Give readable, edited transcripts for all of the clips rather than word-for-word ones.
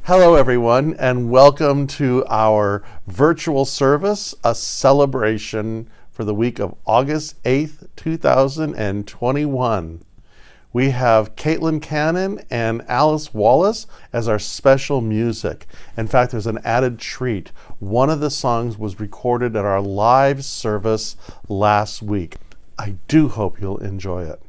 Hello, everyone, and welcome to our virtual service, a celebration for the week of August 8th, 2021. We have Caitlin Cannon and Alice Wallace as our special music. In fact, there's an added treat. One of the songs was recorded at our live service last week. I do hope you'll enjoy it.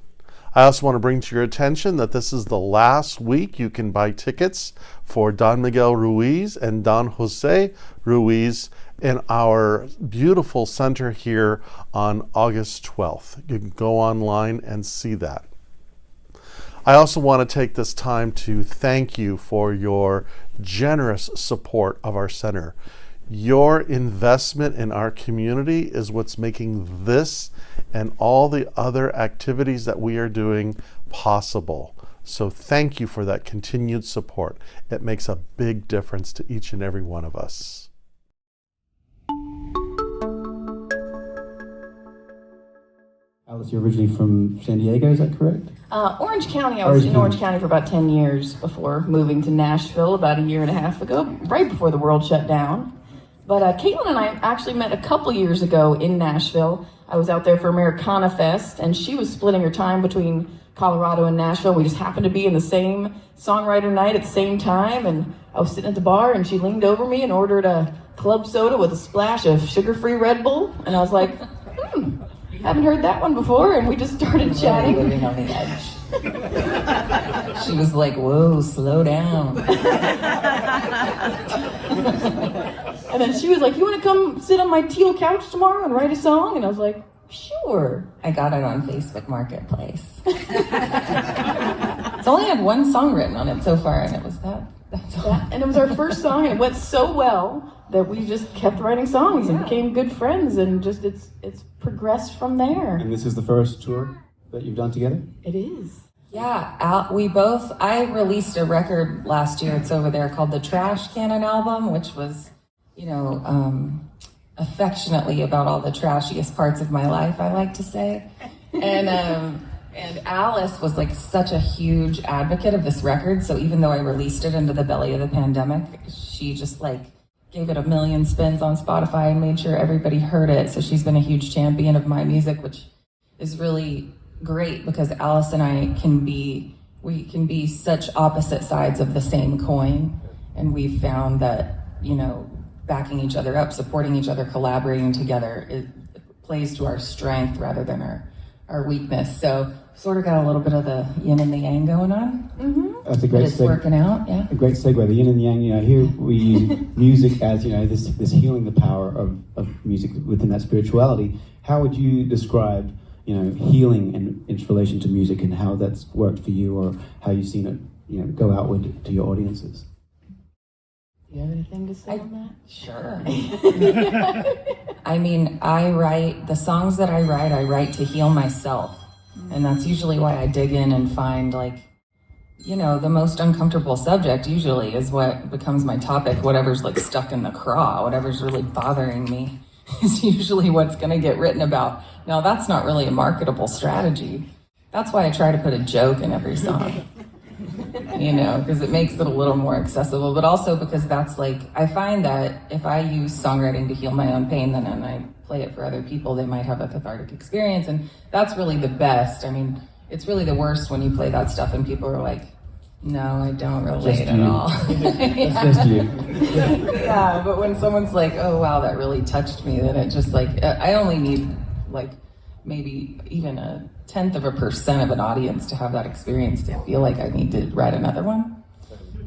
I also want to bring to your attention that this is the last week you can buy tickets for Don Miguel Ruiz and Don Jose Ruiz in our beautiful center here on August 12th. You can go online and see that. I also want to take this time to thank you for your generous support of our center. Your investment in our community is what's making this and all the other activities that we are doing possible. So thank you for that continued support. It makes a big difference to each and every one of us. Alice, you're originally from San Diego, is that correct? Orange County. I was in Orange County for about 10 years before moving to Nashville about a year and a half ago, right before the world shut down. But Caitlin and I actually met a couple years ago in Nashville. I was out there for Americana Fest, and she was splitting her time between Colorado and Nashville. We just happened to be in the same songwriter night at the same time, and I was sitting at the bar, and she leaned over me and ordered a club soda with a splash of sugar-free Red Bull, and I was like, haven't heard that one before, and we just started chatting. Living on the edge. She was like, whoa, slow down. And then she was like, you want to come sit on my teal couch tomorrow and write a song? And I was like, sure. I got it on Facebook Marketplace. It's only had one song written on it so far, and it was that. That's all. And it was our first song, and it went so well that we just kept writing songs and became good friends, and just it's progressed from there. And this is the first tour that you've done together? It is. Yeah, I released a record last year, it's over there, called the Trash Cannon album, which was, affectionately about all the trashiest parts of my life, I like to say. And Alice was like such a huge advocate of this record, so even though I released it into the belly of the pandemic, she just gave it a million spins on Spotify and made sure everybody heard it. So she's been a huge champion of my music, which is really great because Alice and I can be such opposite sides of the same coin. And we've found that, backing each other up, supporting each other, collaborating together, it plays to our strength rather than our weakness. So sort of got a little bit of the yin and the yang going on. Mm-hmm. That's a great It's working out, yeah. A great segue, the yin and the yang. Here we use music as, this healing, the power of music within that spirituality. How would you describe, healing in its relation to music and how that's worked for you, or how you've seen it, go outward to your audiences? Do you have anything to say on that? Sure. I mean, the songs that I write to heal myself. And that's usually why I dig in and find the most uncomfortable subject usually is what becomes my topic. Whatever's stuck in the craw, whatever's really bothering me is usually what's going to get written about. Now, that's not really a marketable strategy. That's why I try to put a joke in every song. Because it makes it a little more accessible, but also because that's I find that if I use songwriting to heal my own pain, then and I play it for other people, they might have a cathartic experience, and that's really the best. I mean, it's really the worst when you play that stuff and people are like, no, I don't relate at all. It's just you. Yeah, but when someone's like, oh wow, that really touched me, then it just I only need maybe even 0.1% of an audience to have that experience to feel like I need to write another one.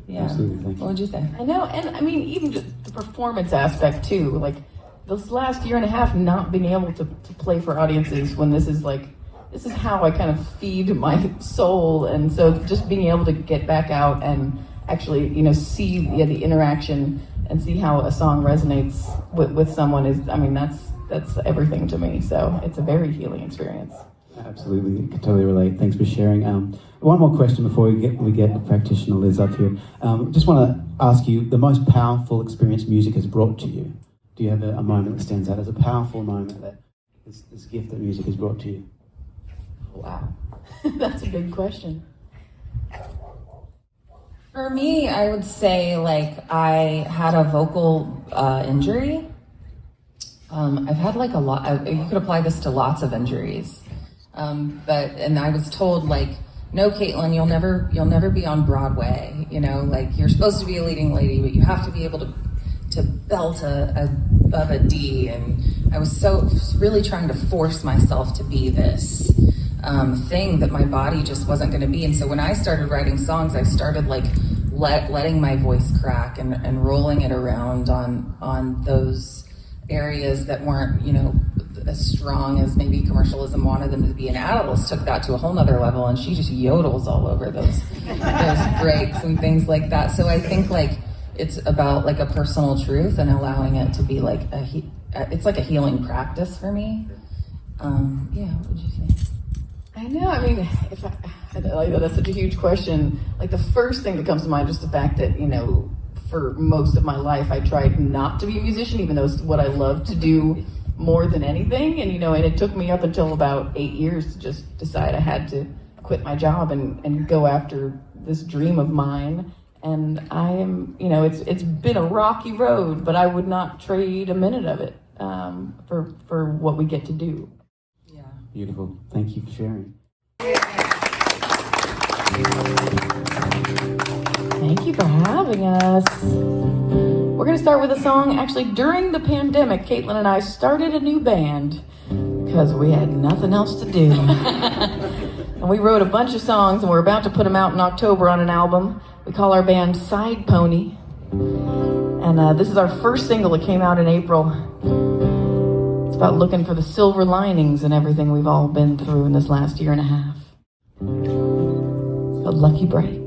Yeah. Absolutely. What would you say? I know, and I mean, even just the performance aspect too, this last year and a half not being able to play for audiences when this is how I kind of feed my soul, and so just being able to get back out and actually, see the interaction and see how a song resonates with someone is, that's everything to me. So it's a very healing experience. Absolutely, I can totally relate. Thanks for sharing. One more question before we get the practitioner Liz up here. Just want to ask you, the most powerful experience music has brought to you. Do you have a moment that stands out as a powerful moment that this gift that music has brought to you? Wow, that's a big question. For me, I would say like I had a vocal injury. I've had like a lot. You could apply this to lots of injuries, and I was told like, no, Caitlin, you'll never be on Broadway. You know, like you're supposed to be a leading lady, but you have to be able to belt above a D. And I was really trying to force myself to be this thing that my body just wasn't going to be. And so when I started writing songs, I started like letting my voice crack and rolling it around on those areas that weren't, you know, as strong as maybe commercialism wanted them to be. And Alice took that to a whole nother level, and she just yodels all over those breaks and things like that. So I think like it's about like a personal truth and allowing it to be like it's like a healing practice for me. Yeah, what would you say? I know. I mean, that's such a huge question. Like the first thing that comes to mind is the fact that, you know, for most of my life, I tried not to be a musician, even though it's what I love to do more than anything. And, you know, and it took me up until about 8 years to just decide I had to quit my job and go after this dream of mine. And I am, you know, it's been a rocky road, but I would not trade a minute of it for what we get to do. Yeah. Beautiful. Thank you for sharing. Thank you for having us. We're going to start with a song. Actually, during the pandemic, Caitlin and I started a new band because we had nothing else to do. And we wrote a bunch of songs, and we're about to put them out in October on an album. We call our band Side Pony. And this is our first single that came out in April. It's about looking for the silver linings in everything we've all been through in this last year and a half. It's called Lucky Break.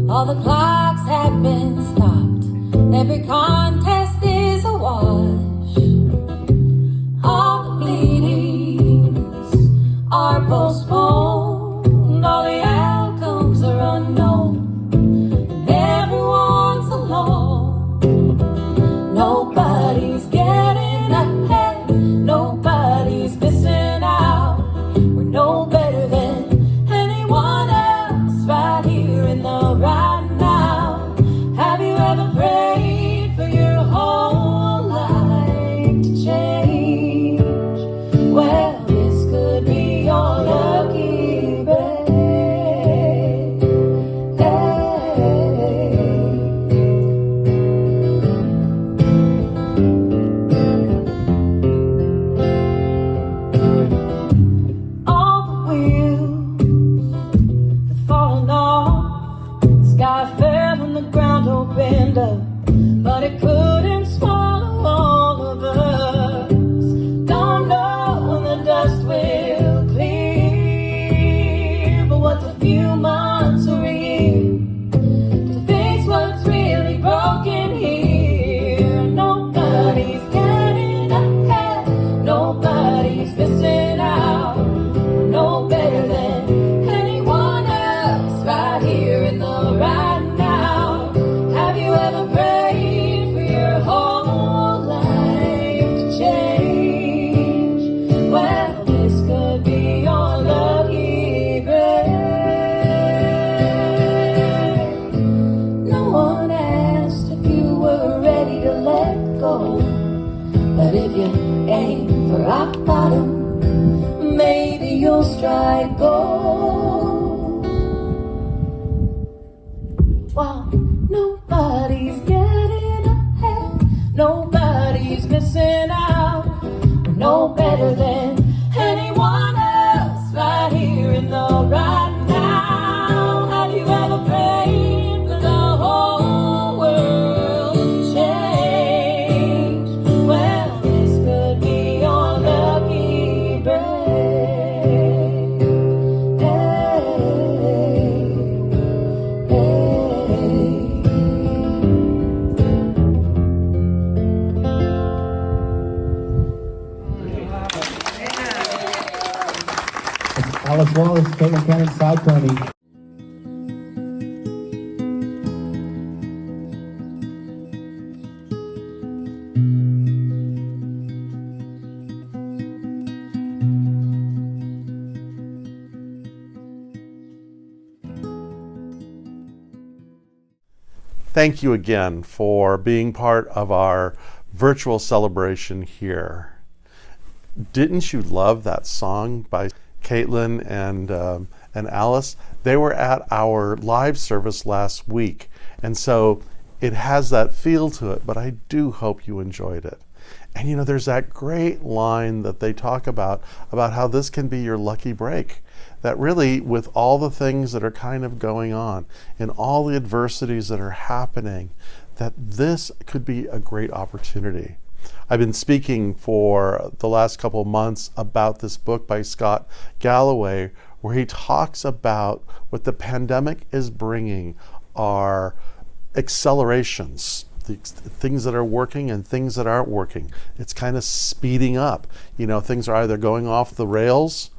All the clocks have been stopped. Every contest is a wash. All the meetings are postponed. All the outcomes are unknown. And everyone's alone. Nobody's getting ahead. Nobody's missing out. We're no better than anyone else right here in the right now. Have you ever prayed for your whole life to change? Well, this could be your lucky break. All the wheels have fallen off. The sky fell and the ground opened up, but it couldn't swallow all of us. Don't know when the dust will clear, but what's a few months or a year to face what's really broken here? Nobody's getting ahead, nobody's missing out. We're no better than anyone else right here in the right now. Have you ever prayed for your whole life to change? Well, this could be your lucky break. No one asked if you were ready to let go, but if you aim for rock bottom, maybe you'll strike gold. Well, nobody's getting ahead, nobody's missing out. We're no better than anyone else right here in the right now. Have you ever prayed for the whole world to change? Well, this could be your lucky break. Hey, hey. Wallace, Caitlin Cannon, Side Pony. Thank you again for being part of our virtual celebration here. Didn't you love that song by Caitlin and Alice? They were at our live service last week, and so it has that feel to it, but I do hope you enjoyed it. And you know, there's that great line that they talk about how this can be your lucky break. That really, with all the things that are kind of going on and all the adversities that are happening, that this could be a great opportunity. I've been speaking for the last couple of months about this book by Scott Galloway, where he talks about what the pandemic is bringing are accelerations, the things that are working and things that aren't working. It's kind of speeding up. You know, things are either going off the rails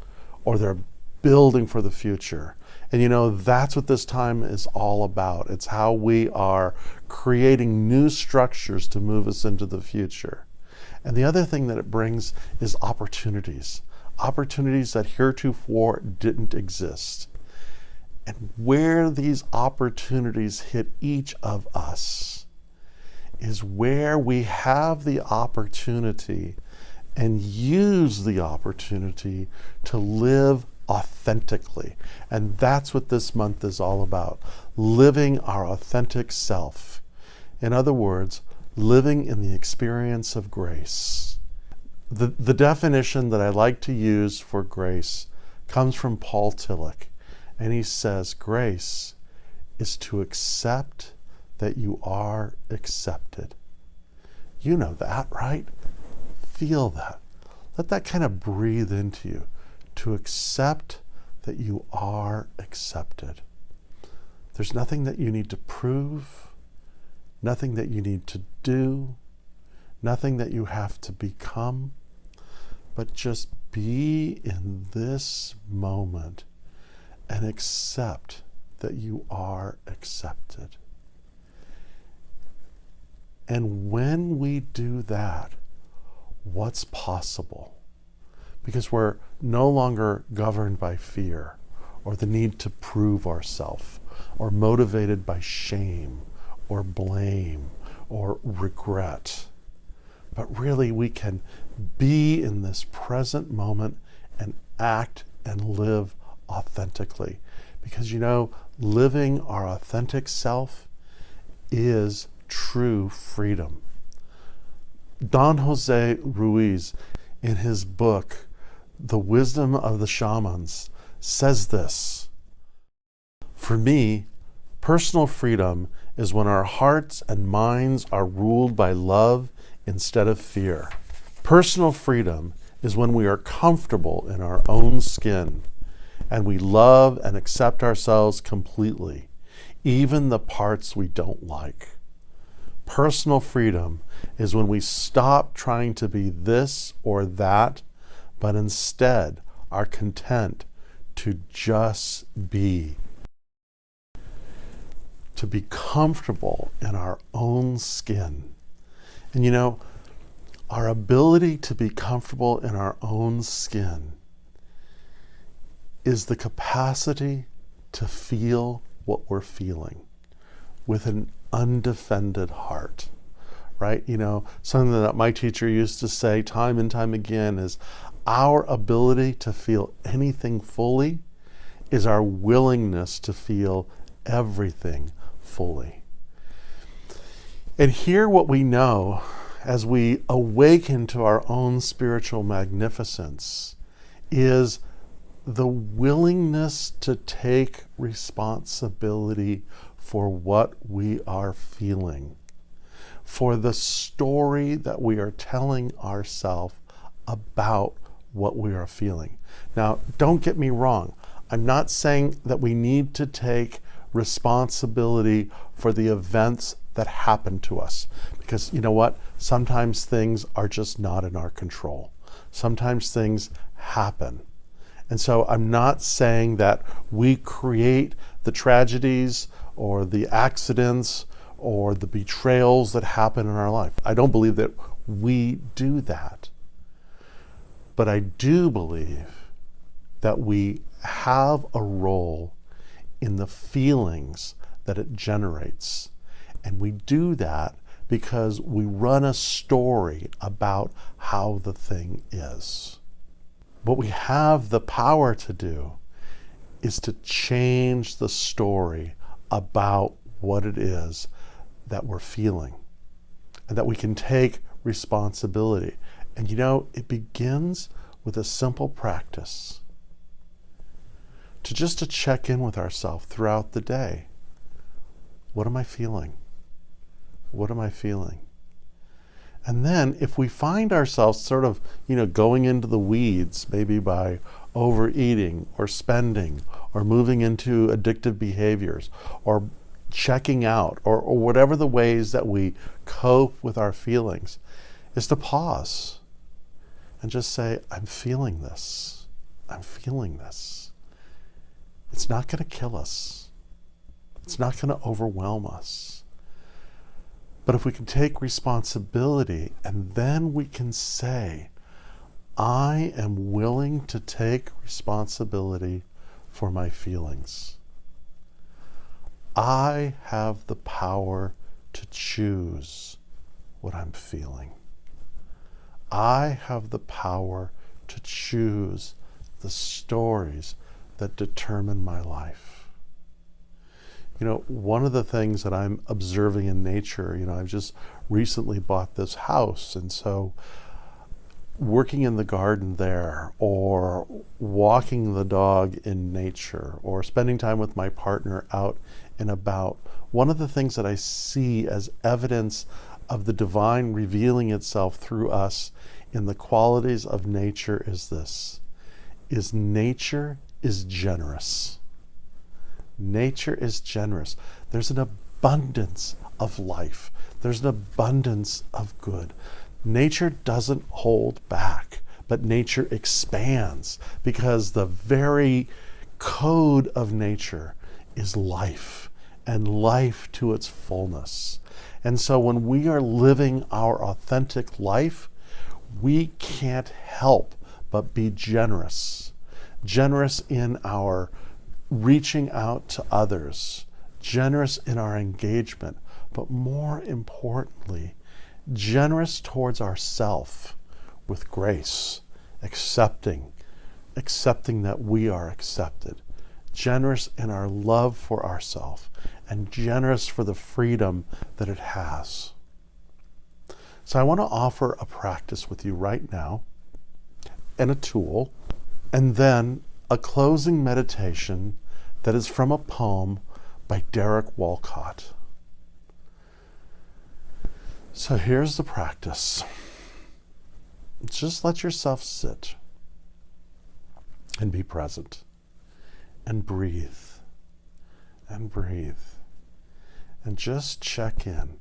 or they're building for the future. And you know, that's what this time is all about. It's how we are creating new structures to move us into the future. And the other thing that it brings is opportunities. Opportunities that heretofore didn't exist. And where these opportunities hit each of us is where we have the opportunity and use the opportunity to live authentically. And that's what this month is all about. Living our authentic self. In other words, living in the experience of grace. The definition that I like to use for grace comes from Paul Tillich. And he says, grace is to accept that you are accepted. You know that, right? Feel that. Let that kind of breathe into you. To accept that you are accepted. There's nothing that you need to prove, nothing that you need to do, nothing that you have to become, but just be in this moment and accept that you are accepted. And when we do that, what's possible? Because we're no longer governed by fear or the need to prove ourselves or motivated by shame or blame or regret. But really we can be in this present moment and act and live authentically. Because you know, living our authentic self is true freedom. Don Jose Ruiz, in his book, The Wisdom of the Shamans, says this: for me, personal freedom is when our hearts and minds are ruled by love instead of fear. Personal freedom is when we are comfortable in our own skin and we love and accept ourselves completely, even the parts we don't like. Personal freedom is when we stop trying to be this or that, but instead are content to just be. To be comfortable in our own skin. And you know, our ability to be comfortable in our own skin is the capacity to feel what we're feeling with an undefended heart, right? You know, something that my teacher used to say time and time again is our ability to feel anything fully is our willingness to feel everything fully. And here what we know as we awaken to our own spiritual magnificence is the willingness to take responsibility for what we are feeling, for the story that we are telling ourselves about what we are feeling. Now, don't get me wrong. I'm not saying that we need to take responsibility for the events that happen to us, because you know what? Sometimes things are just not in our control. Sometimes things happen. And so I'm not saying that we create the tragedies or the accidents or the betrayals that happen in our life. I don't believe that we do that. But I do believe that we have a role in the feelings that it generates. And we do that because we run a story about how the thing is. What we have the power to do is to change the story about what it is that we're feeling, and that we can take responsibility. And it begins with a simple practice to check in with ourselves throughout the day. What am I feeling? What am I feeling? And then if we find ourselves sort of, going into the weeds, maybe by overeating or spending or moving into addictive behaviors or checking out or whatever the ways that we cope with our feelings, is to pause and just say, I'm feeling this. I'm feeling this. It's not going to kill us. It's not going to overwhelm us. But if we can take responsibility, and then we can say, I am willing to take responsibility for my feelings. I have the power to choose what I'm feeling. I have the power to choose the stories that determine my life. One of the things that I'm observing in nature, I've just recently bought this house, and so working in the garden there, or walking the dog in nature, or spending time with my partner out and about, one of the things that I see as evidence of the divine revealing itself through us in the qualities of nature is this, is nature is generous. Nature is generous. There's an abundance of life. There's an abundance of good. Nature doesn't hold back, but nature expands, because the very code of nature is life, and life to its fullness. And so when we are living our authentic life, we can't help but be generous. Generous in our reaching out to others, generous in our engagement, but more importantly, generous towards ourself with grace, accepting that we are accepted, generous in our love for ourselves, and generous for the freedom that it has. So I want to offer a practice with you right now, and a tool, and then a closing meditation that is from a poem by Derek Walcott. So here's the practice. Just let yourself sit and be present and breathe and breathe and just check in.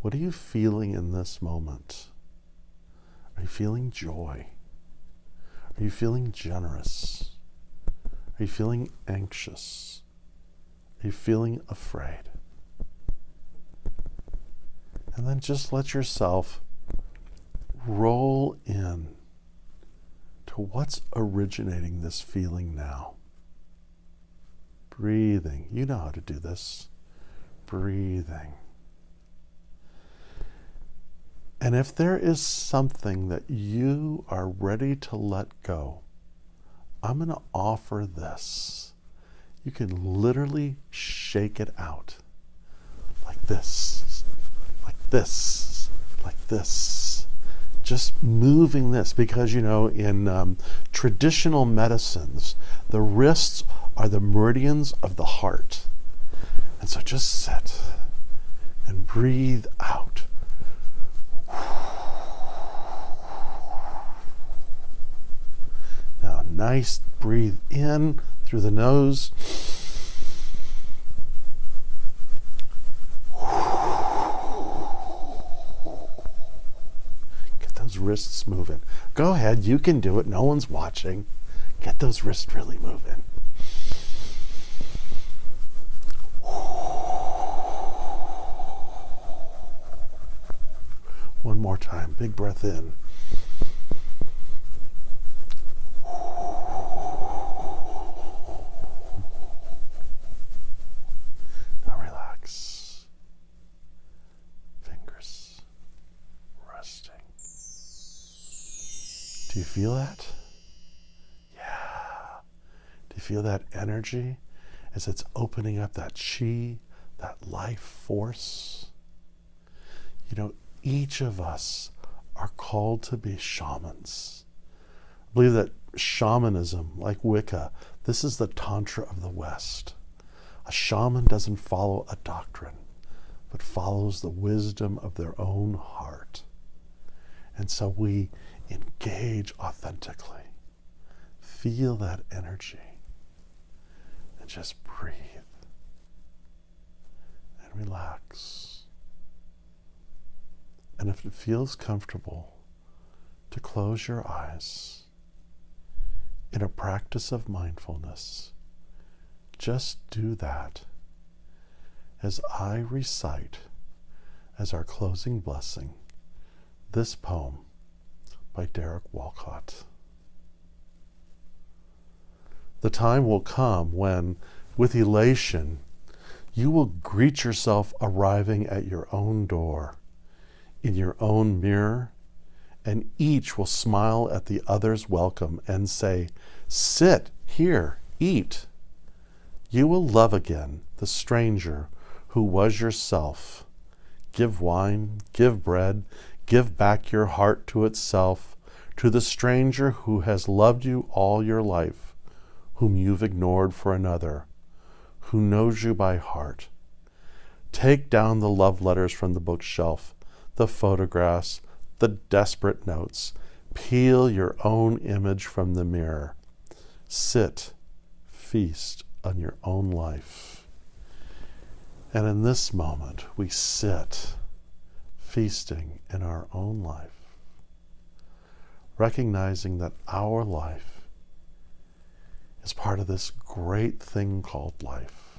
What are you feeling in this moment? Are you feeling joy? Are you feeling generous? Are you feeling anxious? Are you feeling afraid? And then just let yourself roll in to what's originating this feeling now. Breathing. You know how to do this. Breathing. And if there is something that you are ready to let go, I'm going to offer this. You can literally shake it out. Like this, like this, like this. Just moving this, because in traditional medicines, the wrists are the meridians of the heart. And so just sit and breathe out. Now, nice, breathe in through the nose. Get those wrists moving. Go ahead, you can do it. No one's watching. Get those wrists really moving. One more time. Big breath in. Now relax. Fingers resting. Do you feel that? Yeah. Do you feel that energy as it's opening up that chi, that life force? You know, each of us are called to be shamans. I believe that shamanism, like Wicca, this is the Tantra of the West. A shaman doesn't follow a doctrine, but follows the wisdom of their own heart. And so we engage authentically. Feel that energy. And just breathe. And relax. And if it feels comfortable, to close your eyes. In a practice of mindfulness, just do that as I recite, as our closing blessing, this poem by Derek Walcott. The time will come when, with elation, you will greet yourself arriving at your own door, in your own mirror, and each will smile at the other's welcome and say, "Sit here, eat." You will love again the stranger who was yourself. Give wine, give bread, give back your heart to itself, to the stranger who has loved you all your life, whom you've ignored for another, who knows you by heart. Take down the love letters from the bookshelf, the photographs, the desperate notes. Peel your own image from the mirror. Sit, feast on your own life. And in this moment, we sit, feasting in our own life, recognizing that our life is part of this great thing called life,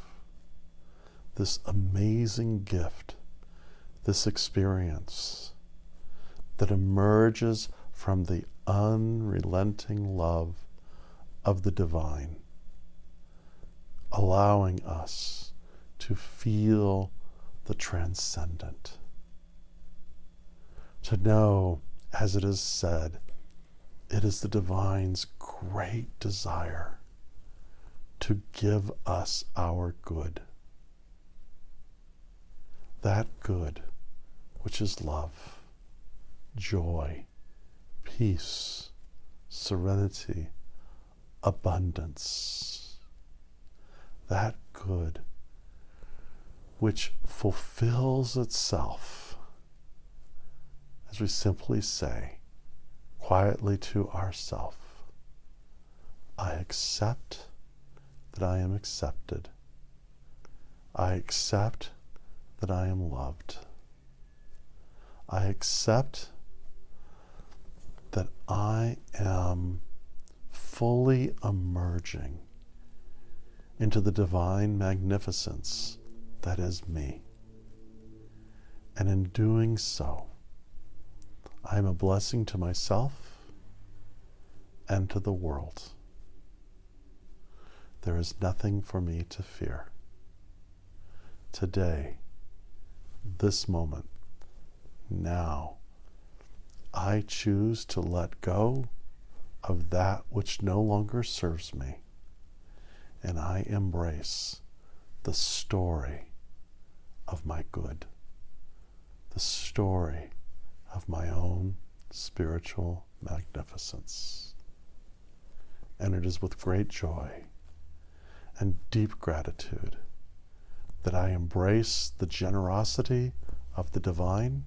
this amazing gift, this experience that emerges from the unrelenting love of the divine, allowing us to feel the transcendent, to know, as it is said, it is the divine's great desire to give us our good. That good, which is love, joy, peace, serenity, abundance. That good which fulfills itself, as we simply say quietly to ourselves, I accept that I am accepted. I accept that I am loved. I accept that I am fully emerging into the divine magnificence that is me. And in doing so, I am a blessing to myself and to the world. There is nothing for me to fear. Today, this moment, now, I choose to let go of that which no longer serves me, and I embrace the story of my good, the story of my own spiritual magnificence. And it is with great joy and deep gratitude that I embrace the generosity of the divine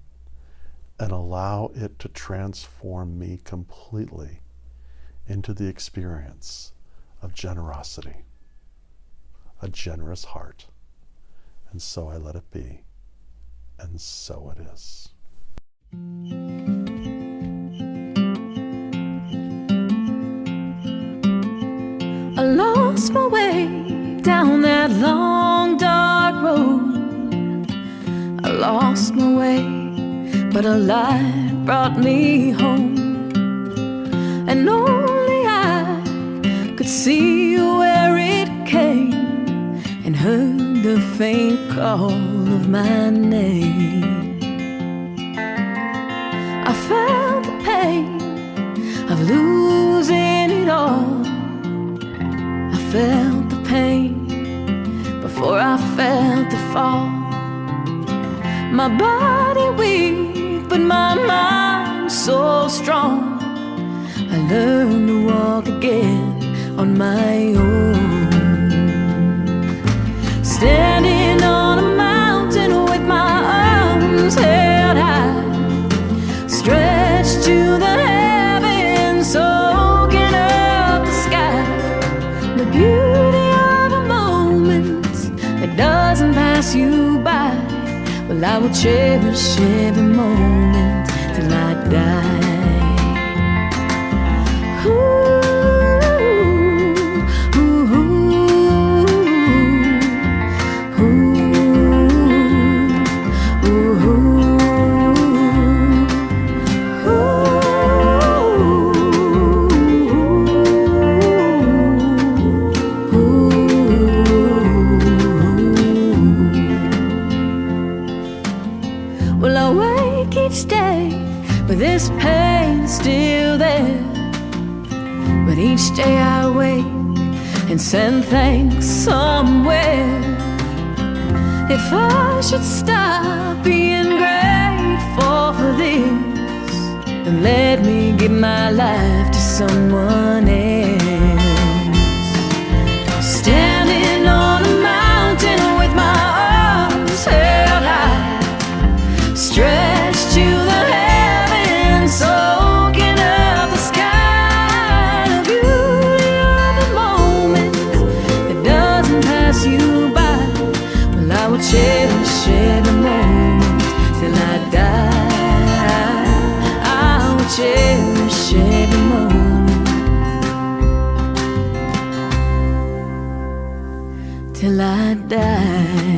and allow it to transform me completely into the experience of generosity, a generous heart. And so I let it be, and so it is. lost my way down that long dark road. I lost my way, but a light brought me home. And only I could see where it came, and heard the faint call of my name. I felt the pain of losing it all. I felt the pain before I felt the fall. My body weak, but my mind so strong. I learned to walk again on my own. Standing on a mountain with my arms held high, stretched to the heavens, soaking up the sky. The beauty of a moment that doesn't pass you by. Well, I will cherish every moment till I die. Well, I wake each day with this pain still there, but each day I wait and send thanks somewhere. If I should stop being grateful for this, then let me give my life to someone else. Standing on a mountain with my arms held high, stretched to the heavens, soaking up the sky. The beauty of a moment that doesn't pass you by. Well, I will cherish every moment till I die. I will cherish every moment till I die.